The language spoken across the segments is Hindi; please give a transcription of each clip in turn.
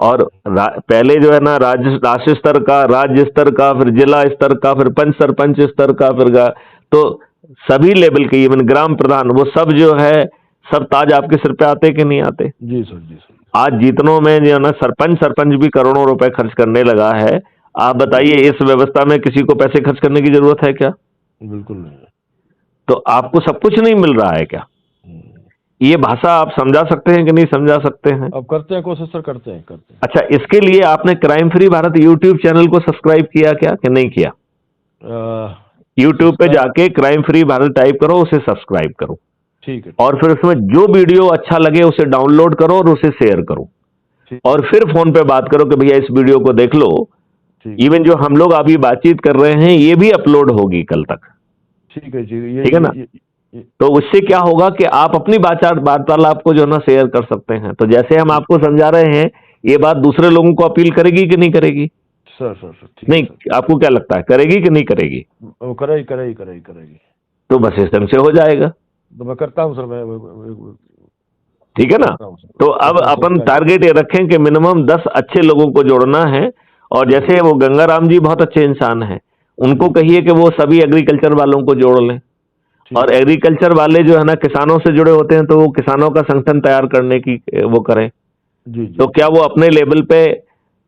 और पहले जो है ना राष्ट्रीय स्तर का, राज्य स्तर का, फिर जिला स्तर का, फिर पंच सरपंच स्तर का, तो सभी लेवल के, इवन ग्राम प्रधान, वो सब जो है सब ताज आपके सिर पे आते कि नहीं आते? जी सर, जी सर। आज जीतनों में जो है ना सरपंच भी करोड़ों रुपए खर्च करने लगा है। आप बताइए इस व्यवस्था में किसी को पैसे खर्च करने की जरूरत है क्या? बिल्कुल नहीं है। तो आपको सब कुछ नहीं मिल रहा है क्या? ये भाषा आप समझा सकते हैं कि नहीं समझा सकते हैं? अब करते हैं कोशिश सर, करते हैं। अच्छा, इसके लिए आपने crime free Bharat YouTube channel को सब्सक्राइब किया क्या कि नहीं किया? यूट्यूब पे जाके क्राइम फ्री भारत टाइप करो, उसे सब्सक्राइब करो, ठीक है। और फिर उसमें जो वीडियो अच्छा लगे उसे डाउनलोड करो और उसे शेयर करो, और फिर फोन पे बात करो कि भैया इस वीडियो को देख लो। इवन जो हम लोग अभी बातचीत कर रहे हैं ये भी अपलोड होगी कल तक। ठीक है जी, ठीक है ना? तो उससे क्या होगा कि आप अपनी वार्तालाप को जो है ना शेयर कर सकते हैं। तो जैसे हम आपको समझा रहे हैं, ये बात दूसरे लोगों को अपील करेगी कि नहीं करेगी? सर नहीं, आपको क्या लगता है, करेगी कि नहीं करेगी? करेगी। तो बस इस ढंग से हो जाएगा। तो मैं करता हूँ सर, मैं ठीक है ना? तो अब अपन टारगेट ये रखें कि मिनिमम 10 अच्छे लोगों को जोड़ना है। और जैसे वो गंगाराम जी बहुत अच्छे इंसान हैं, उनको कहिए कि वो सभी एग्रीकल्चर वालों को जोड़ लें, और एग्रीकल्चर वाले जो है ना किसानों से जुड़े होते हैं, तो वो किसानों का संगठन तैयार करने की वो करें। तो क्या वो अपने लेवल पे,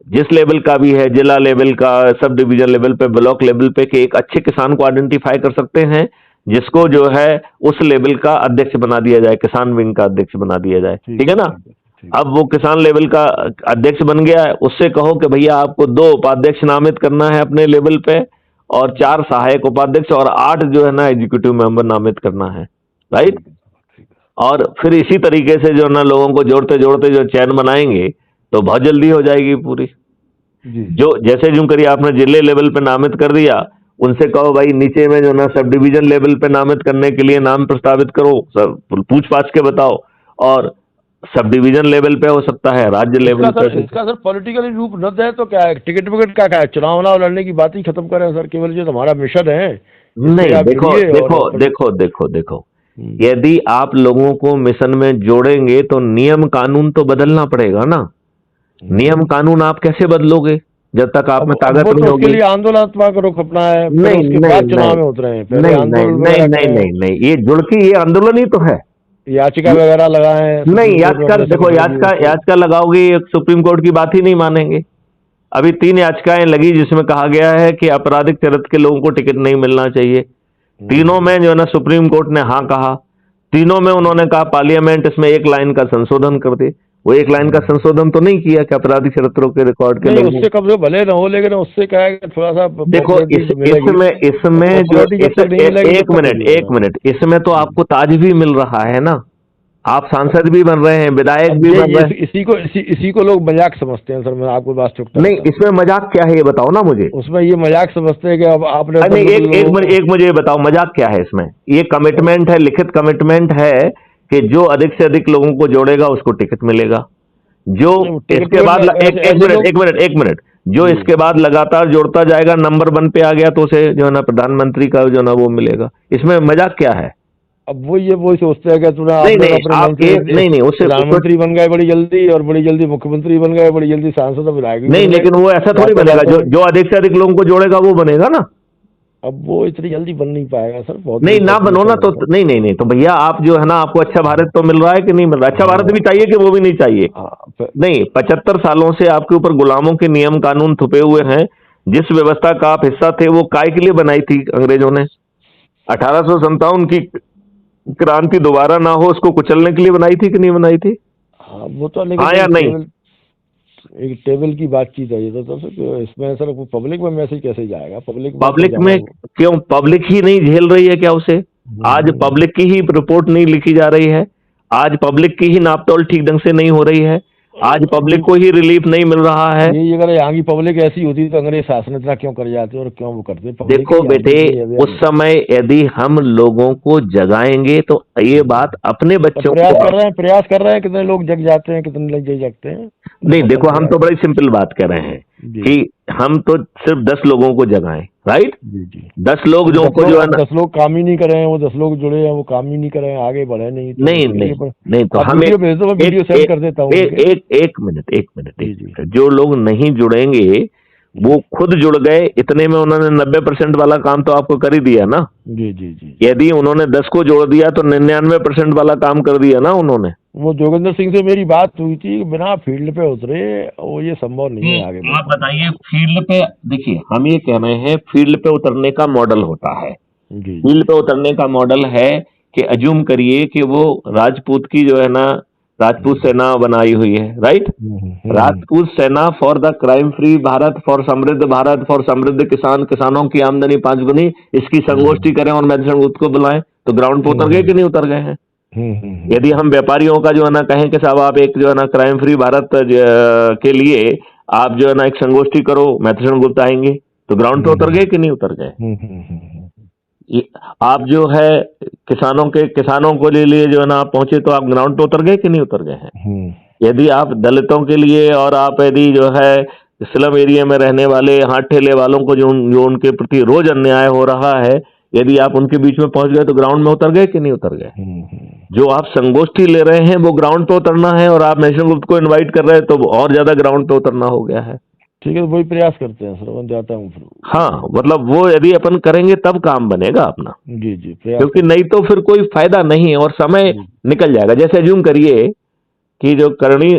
जिस लेवल का भी है, जिला लेवल का, सब डिवीजन लेवल पे, ब्लॉक लेवल पे, कि एक अच्छे किसान को आइडेंटिफाई कर सकते हैं जिसको जो है उस लेवल का अध्यक्ष बना दिया जाए, किसान विंग का अध्यक्ष बना दिया जाए। ठीक है ना? अब वो किसान लेवल का अध्यक्ष बन गया है, उससे कहो कि भैया आपको 2 उपाध्यक्ष नामित करना है अपने लेवल पे, और 4 सहायक उपाध्यक्ष, और 8 जो है ना एग्जीक्यूटिव मेंबर नामित करना है। राइट? और फिर इसी तरीके से जो ना लोगों को जोड़ते जोड़ते जो चैन बनाएंगे तो बहुत जल्दी हो जाएगी पूरी। जो जैसे यूं करिए, आपने जिले लेवल पे नामित कर दिया, उनसे कहो भाई नीचे में जो ना सब डिवीजन लेवल पे नामित करने के लिए नाम प्रस्तावित करो, सब पूछ पाछ के बताओ। और सब डिवीजन लेवल पे हो सकता है, राज्य लेवल पे। इसका सर पॉलिटिकली रूप न दे तो क्या है, टिकट विकेट का क्या है, चुनाव लड़ने की बात ही खत्म करें सर, केवल जो हमारा मिशन है। नहीं, देखो, यदि आप लोगों को मिशन में जोड़ेंगे तो नियम कानून तो बदलना पड़ेगा ना। नियम कानून आप कैसे बदलोगे जब तक आप में ताकत नहीं होगी? उसके लिए आंदोलनात्मक रुख अपना है, चुनाव में उतरे हैं, नहीं, ये जुड़ के ये आंदोलन ही तो है। याचिका वगैरह लगाए नहीं, याचिका देखो, याचिका लगाओगे, सुप्रीम कोर्ट की बात ही नहीं मानेंगे। अभी 3 याचिकाएं लगी जिसमें कहा गया है कि आपराधिक चरित्र के लोगों को टिकट नहीं मिलना चाहिए। तीनों में जो है ना सुप्रीम कोर्ट ने हाँ कहा। तीनों में उन्होंने कहा पार्लियामेंट इसमें 1 लाइन का संशोधन कर दे। वो 1 लाइन का संशोधन तो नहीं किया कि आपराधिक चरित्रों के रिकॉर्ड के लोगों, उससे कब्जे भले न हो, लेकिन उससे क्या है थोड़ा सा देखो इसमें जो 1 मिनट इसमें तो आपको ताज भी मिल रहा है ना, आप सांसद भी बन रहे हैं, विधायक भी बन रहे हैं। इसी को लोग मजाक समझते हैं सर, मैं आपको बात चुकता नहीं, इसमें मजाक क्या है ये बताओ ना मुझे। उसमें ये मजाक समझते हैं कि अब आपने एक मुझे ये बताओ, मजाक क्या है इसमें? ये कमिटमेंट है, लिखित कमिटमेंट है कि जो अधिक से अधिक लोगों को जोड़ेगा उसको टिकट मिलेगा। जो इसके बाद एक मिनट जो इसके बाद लगातार जोड़ता जाएगा, नंबर 1 पे आ गया तो उसे जो है ना प्रधानमंत्री का जो है ना वो मिलेगा। इसमें मजाक क्या है? अब वो सोचते हैं कि नहीं, उससे प्रधानमंत्री बन गए बड़ी जल्दी, और बड़ी जल्दी मुख्यमंत्री बन गए, बड़ी जल्दी सांसद विधायक। नहीं, लेकिन वो ऐसा थोड़ी बनेगा। जो अधिक से अधिक लोगों को जोड़ेगा वो बनेगा ना। अब वो इतनी जल्दी बन नहीं पाएगा सर, बहुत नहीं ना बनो ना तो नहीं तो भैया आप जो है ना, आपको अच्छा भारत तो मिल रहा है कि नहीं मिल रहा? अच्छा भारत भी चाहिए कि वो भी नहीं चाहिए? नहीं, 75 सालों से आपके ऊपर गुलामों के नियम कानून थुपे हुए हैं। जिस व्यवस्था का आप हिस्सा थे वो काय के लिए बनाई थी अंग्रेजों ने? 1857 की क्रांति दोबारा ना हो उसको कुचलने के लिए बनाई थी कि नहीं बनाई थी? वो तो हाँ या नहीं? एक टेबल की बातचीत है ये तो इसमें सर पब्लिक में मैसेज कैसे जाएगा? पब्लिक में क्यों? पब्लिक ही नहीं झेल रही है क्या उसे? आज पब्लिक की ही रिपोर्ट नहीं लिखी जा रही है, आज पब्लिक की ही नापतोल ठीक ढंग से नहीं हो रही है, आज पब्लिक को ही रिलीफ नहीं मिल रहा है। ये अगर यहाँ की पब्लिक ऐसी होती तो अंग्रेज शासन इतना क्यों कर जाते और क्यों वो करते? देखो बेटे, उस समय यदि हम लोगों को जगाएंगे तो ये बात अपने बच्चों प्रयास कर रहे हैं कितने लोग जग जाते हैं, कितने लोग जग जाते हैं? नहीं देखो, हम तो बड़ी सिंपल बात कर रहे हैं कि हम तो सिर्फ 10 लोगों को जगाएं, राइट। जी जी। 10 लोग जो को जो है ना, 10 लोग काम ही नहीं कर रहे हैं, वो 10 लोग जुड़े हैं वो काम ही नहीं कर रहे हैं, आगे बढ़े नहीं, तो नहीं उसके लिए नहीं नहीं, तो आप हम वीडियो भेज दो, मैं वीडियो एक सेंड एक कर देता हूँ एक उनके। एक एक मिनट, एक मिनट, जी एक जी मिनट। जो लोग नहीं जुड़ेंगे वो जी खुद जुड़ गए, इतने में उन्होंने 90% वाला काम तो आपको कर ही दिया ना। जी जी जी। यदि उन्होंने 10 को जोड़ दिया तो 99% वाला काम कर दिया ना उन्होंने। वो जोगिंदर सिंह से मेरी बात हुई थी, बिना फील्ड पे उतरे वो ये संभव नहीं ये है आगे बढ़ आप पाना। बताइए, फील्ड पे देखिए, हम ये कह रहे हैं फील्ड पे उतरने का मॉडल होता है। जी जी। फील्ड पे उतरने का मॉडल है कि अज्यूम करिए कि वो राजपूत की जो है ना, राजपूत सेना बनाई हुई है, राइट। हम्म। राजपूत सेना for the crime free Bharat, for समृद्ध भारत, फॉर समृद्ध किसान, किसानों की आमदनी 5 गुनी, इसकी संगोष्ठी करें और मैथसन गुप्त को बुलाएं, तो ग्राउंड पे उतर गए कि नहीं उतर गए हैं। यदि हम व्यापारियों का जो है ना कहें कि साहब आप एक जो है ना क्राइम फ्री भारत के लिए आप जो है ना एक संगोष्ठी करो, मैथसन गुप्त आएंगे, तो ग्राउंड पे उतर गए कि नहीं उतर गए। आप जो है किसानों को लिए जो है ना आप पहुंचे, तो आप ग्राउंड पे उतर गए कि नहीं उतर गए हैं। यदि आप दलितों के लिए और आप यदि जो है स्लम एरिया में रहने वाले हाथ ठेले वालों को जो उनके प्रति रोज अन्याय हो रहा है, यदि आप उनके बीच में पहुंच गए तो ग्राउंड में उतर गए कि नहीं उतर गए। जो आप संगोष्ठी ले रहे हैं वो ग्राउंड पे उतरना है, और आप मैथसन गुप्त को इनवाइट कर रहे हैं तो और ज्यादा ग्राउंड पे उतरना हो गया है। ठीक है, तो वही प्रयास करते हैं सर, मैं जाता हूँ फिर। हाँ, मतलब वो यदि अपन करेंगे तब काम बनेगा अपना, जी जी, प्रयास क्योंकि करते नहीं तो फिर कोई फायदा नहीं है और समय हैं। निकल जाएगा। जैसे अज्यूम करिए कि जो करणी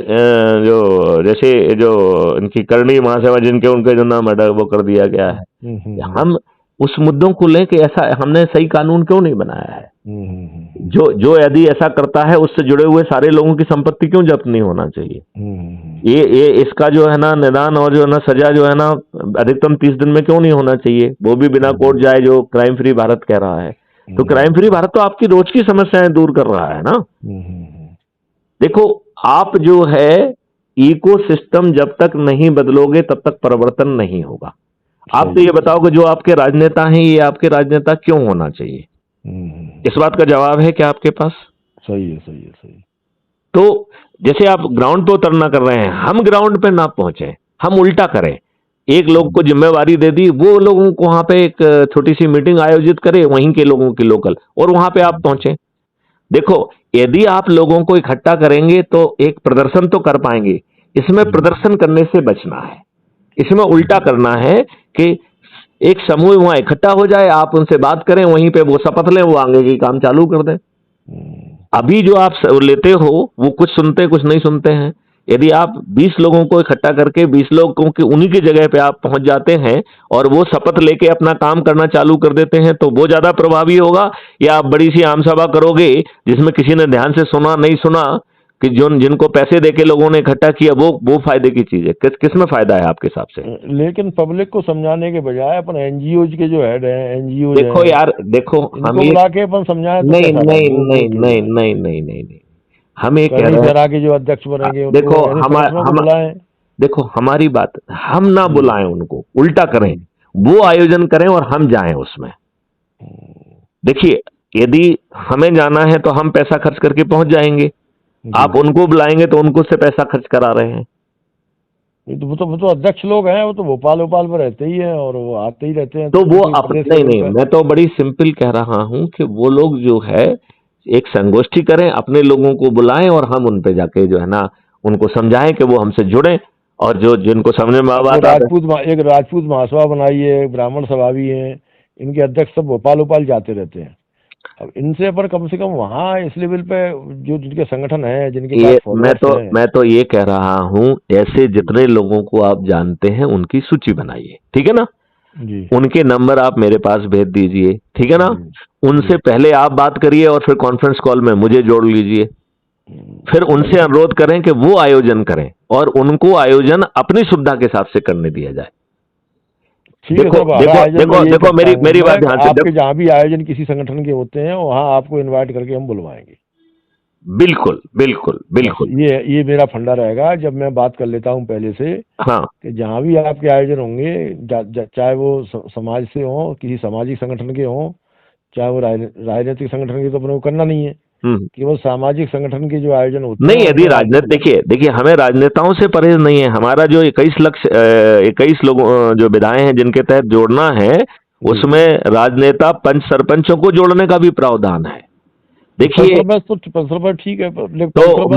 जो जैसे जो इनकी करणी महासभा जिनके उनके जो नाम मर्डर वो कर दिया गया है, हम उस मुद्दों को लेके ऐसा हमने सही कानून क्यों नहीं बनाया है। जो जो यदि ऐसा करता है उससे जुड़े हुए सारे लोगों की संपत्ति क्यों जब्त नहीं होना चाहिए। ये इसका जो है ना निदान और जो है ना सजा जो है ना अधिकतम 30 दिन में क्यों नहीं होना चाहिए, वो भी बिना कोर्ट जाए, जो क्राइम फ्री भारत कह रहा है। तो क्राइम फ्री भारत तो आपकी रोज की समस्याएं दूर कर रहा है ना। देखो, आप जो है इकोसिस्टम जब तक नहीं बदलोगे तब तक परिवर्तन नहीं होगा। आप तो ये बताओगे जो आपके राजनेता हैं, ये आपके राजनेता क्यों होना चाहिए, इस बात का जवाब है क्या आपके पास। सही है, सही है, सही। तो जैसे आप ग्राउंड पे उतरना कर रहे हैं, हम ग्राउंड पे ना पहुंचे, हम उल्टा करें। एक लोग को जिम्मेवारी दे दी, वो लोगों को वहां पे एक छोटी सी मीटिंग आयोजित करे वहीं के लोगों की लोकल, और वहां पे आप पहुंचे। देखो, यदि आप लोगों को इकट्ठा करेंगे तो एक प्रदर्शन तो कर पाएंगे। इसमें प्रदर्शन करने से बचना है, इसमें उल्टा करना है कि एक समूह वहां इकट्ठा हो जाए, आप उनसे बात करें, वहीं पे वो शपथ लें, वो आगे के काम चालू कर दें। अभी जो आप लेते हो वो कुछ सुनते कुछ नहीं सुनते हैं। यदि आप 20 लोगों को इकट्ठा करके 20 लोगों की उन्हीं की जगह पे आप पहुंच जाते हैं और वो शपथ लेके अपना काम करना चालू कर देते हैं, तो वो ज्यादा प्रभावी होगा, या आप बड़ी सी आम सभा करोगे जिसमें किसी ने ध्यान से सुना नहीं सुना, कि जो जिनको पैसे देके लोगों ने इकट्ठा किया, वो फायदे की चीज है। किसमें फायदा है आपके हिसाब से। लेकिन पब्लिक को समझाने के बजाय अपन एनजीओ के जो हेड हैं, एनजीओ देखो यार, देखो हम इनको ये बुला के अपन समझाएं तो नहीं कैसा नहीं रहेगा? नहीं नहीं नहीं नहीं नहीं नहीं, हम ये कह करनी रहे हैं, सरा के जो अध्यक्ष बनेंगे उनको देखो ऐसे संगठनों को बुलाएं। देखो हमारी बात, हम ना बुलाएं उनको, उल्टा करें, वो आयोजन करें और हम जाएं उसमें। देखिए, यदि हमें जाना है तो हम पैसा खर्च करके पहुंच जाएंगे, आप उनको बुलाएंगे तो उनको से पैसा खर्च करा रहे हैं। वो तो अध्यक्ष लोग हैं, वो तो भोपाल में रहते ही हैं और वो आते ही रहते हैं। तो वो प्रदेश नहीं लेवल नहीं, पे। मैं तो बड़ी सिंपल कह रहा हूं कि वो लोग जो है एक संगोष्ठी करें, अपने लोगों को बुलाएं और हम उन पे जाके जो है ना उनको समझाएं कि वो हमसे जुड़ें, और जो जिनको समझ में आता है। एक राजपूत महासभा बनाई है, एक ब्राह्मण सभा भी है, इनके अध्यक्ष सब भोपाल जाते रहते हैं। अब इनसे अपन कम से कम वहाँ इस लेवल पे जो जिनके संगठन है, जिनके पास ये फॉलोअर्स हैं। मैं तो ये कह रहा हूं, ऐसे जितने लोगों को आप जानते हैं उनकी सूची बनाइए, ठीक है ना। जी उनके नंबर आप मेरे पास भेज दीजिए, ठीक है ना। उनसे पहले आप बात करिए और फिर कॉन्फ्रेंस कॉल में मुझे जोड़ लीजिए, फिर उनसे अनुरोध करें कि वो आयोजन करें और उनको आयोजन अपनी सुविधा के हिसाब से करने दिया जाए। देखो देखो देखो देखो, मेरी बात ध्यान से आपके जहाँ भी आयोजन किसी संगठन के होते हैं वहाँ आपको इनवाइट करके हम बुलवाएंगे। बिल्कुल बिल्कुल बिल्कुल। ये मेरा फंडा रहेगा, जब मैं बात कर लेता हूँ पहले से हाँ, कि जहाँ भी आपके आयोजन होंगे, चाहे वो समाज से हो, किसी सामाजिक संगठन के हों, चाहे वो राजनीतिक संगठन के, तो अपने को करना नहीं है। केवल सामाजिक संगठन के जो आयोजन होते नहीं, हैं यदि उनमें राजनीति, देखिए हमें राजनेताओं से परहेज नहीं है। हमारा जो 21 लोगों जो विधायक हैं जिनके तहत जोड़ना है, उसमें राजनेता पंच सरपंचों को जोड़ने का भी प्रावधान है। देखिए, तो ठीक है, तो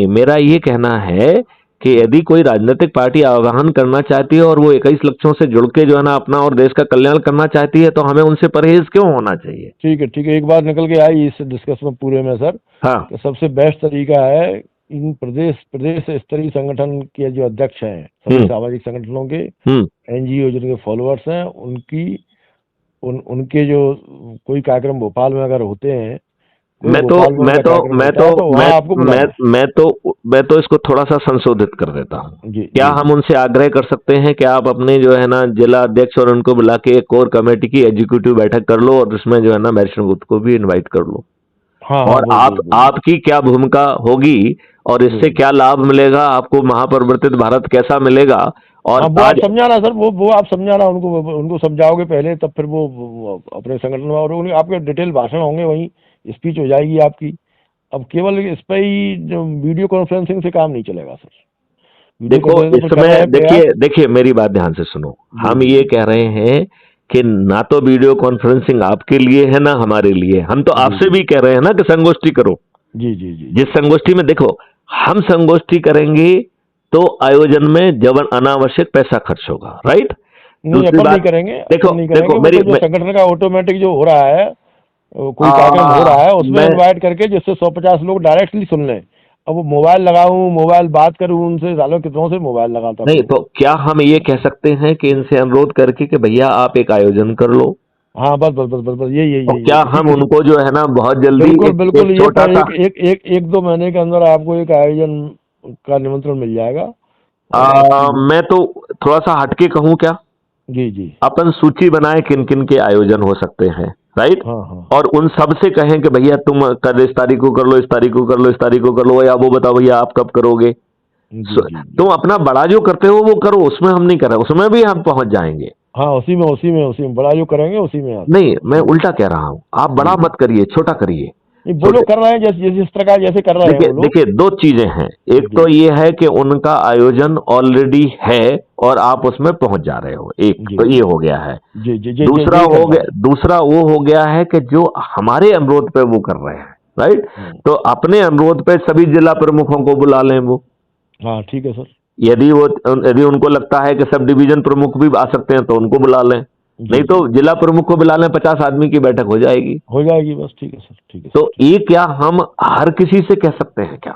मेरा ये कहना है कि यदि कोई राजनीतिक पार्टी आह्वान करना चाहती है और वो 21 लक्ष्यों से जुड़ के जो है ना अपना और देश का कल्याण करना चाहती है, तो हमें उनसे परहेज क्यों होना चाहिए? ठीक है, एक बात निकल के आई इस डिस्कशन पूरे में सर। हाँ, कि सबसे बेस्ट तरीका है इन प्रदेश स्तरीय संगठन के जो अध्यक्ष हैं सभी सामाजिक संगठनों के, एनजीओ जिनके फॉलोअर्स हैं, उनके जो कोई कार्यक्रम भोपाल में अगर होते हैं, मैं तो इसको थोड़ा सा संशोधित कर देता हूँ। क्या हम उनसे आग्रह कर सकते हैं कि आप अपने जो है ना जिला अध्यक्ष और उनको बुला के एक कोर कमेटी की एग्जीक्यूटिव बैठक कर लो और उसमें जो है ना वैष्णव गुप्त को भी इनवाइट कर लो। और आपकी क्या भूमिका होगी और इससे क्या लाभ मिलेगा, आपको महापरिवर्तित भारत कैसा मिलेगा, और आप समझाना सर, वो आप समझाना उनको समझाओगे पहले, तब फिर वो अपने संगठन में, और आपके डिटेल भाषण होंगे, वहीं स्पीच हो जाएगी आपकी। अब केवल इस पर ही जो वीडियो कॉन्फ्रेंसिंग से काम नहीं चलेगा सर। देखो, इसमें देखिए मेरी बात ध्यान से सुनो। हम ये कह रहे हैं कि ना तो वीडियो कॉन्फ्रेंसिंग आपके लिए है ना हमारे लिए। हम तो आपसे भी कह रहे हैं ना कि संगोष्ठी करो। जी। जिस संगोष्ठी में, देखो, हम संगोष्ठी करेंगे तो आयोजन में जब अनावश्यक पैसा खर्च होगा, राइट? दूसरी बात, नहीं करेंगे, देखो मेरी संगठन का ऑटोमेटिक जो हो रहा है, कोई कार्यक्रम हो रहा है, उसमें इनवाइट करके जिससे 150 लोग डायरेक्टली सुन लें। अब वो मोबाइल लगाऊं, मोबाइल बात करूं उनसे, सालों कितनों से मोबाइल लगाता। नहीं, तो क्या हम ये कह सकते हैं कि इनसे अनुरोध करके कि भैया आप एक आयोजन कर लो? हाँ, बस यही। क्या हम उनको जो है ना बहुत जल्दी बिल्कुल ये एक 2 महीने के अंदर आपको एक आयोजन का निमंत्रण मिल जाएगा। मैं तो थोड़ा सा हटके कहूँ क्या? जी। अपन सूची बनाए किन किन के आयोजन हो सकते हैं, राइट? हाँ। और उन सब से कहें कि भैया तुम कल इस तारीख को कर लो, इस तारीख को कर लो, इस तारीख को कर लो, या वो बताओ भैया आप कब करोगे। तुम अपना बड़ा जो करते हो वो करो, उसमें हम नहीं कर रहे, उसमें भी हम पहुंच जाएंगे। हाँ, उसी में बड़ा जो करेंगे उसी में आप। नहीं, मैं उल्टा कह रहा हूँ, आप बड़ा मत करिए, छोटा करिए। वो लोग कर रहे हैं जिस प्रकार जैसे कर रहे हैं। देखिए 2 चीजें हैं। एक तो ये है कि उनका आयोजन ऑलरेडी है और आप उसमें पहुंच जा रहे हो, एक तो ये हो गया है। दूसरा वो हो गया है कि जो हमारे अनुरोध पे वो कर रहे हैं, राइट? तो अपने अनुरोध पे सभी जिला प्रमुखों को बुला लें वो। हाँ, ठीक है सर। यदि उनको लगता है कि सब डिवीजन प्रमुख भी आ सकते हैं तो उनको बुला लें, नहीं तो जिला प्रमुख को बुला लें, 50 आदमी की बैठक हो जाएगी बस। ठीक है सर, ठीक है। तो ये क्या हम हर किसी से कह सकते हैं क्या?